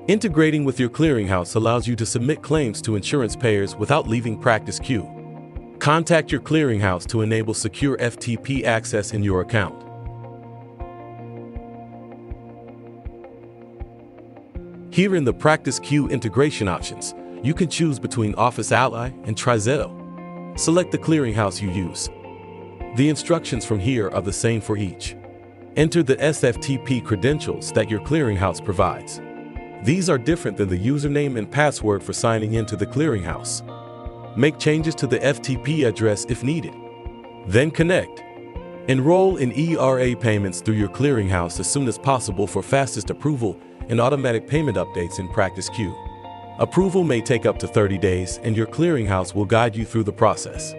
Integrating with your clearinghouse allows you to submit claims to insurance payers without leaving PracticeQ. Contact your clearinghouse to enable secure FTP access in your account. Here in the PracticeQ integration options, you can choose between Office Ally and TriZetto. Select the clearinghouse you use. The instructions from here are the same for each. Enter the SFTP credentials that your clearinghouse provides. These are different than the username and password for signing into the clearinghouse. Make changes to the FTP address if needed. Then connect. Enroll in ERA payments through your clearinghouse as soon as possible for fastest approval and automatic payment updates in PracticeQ. Approval may take up to 30 days, and your clearinghouse will guide you through the process.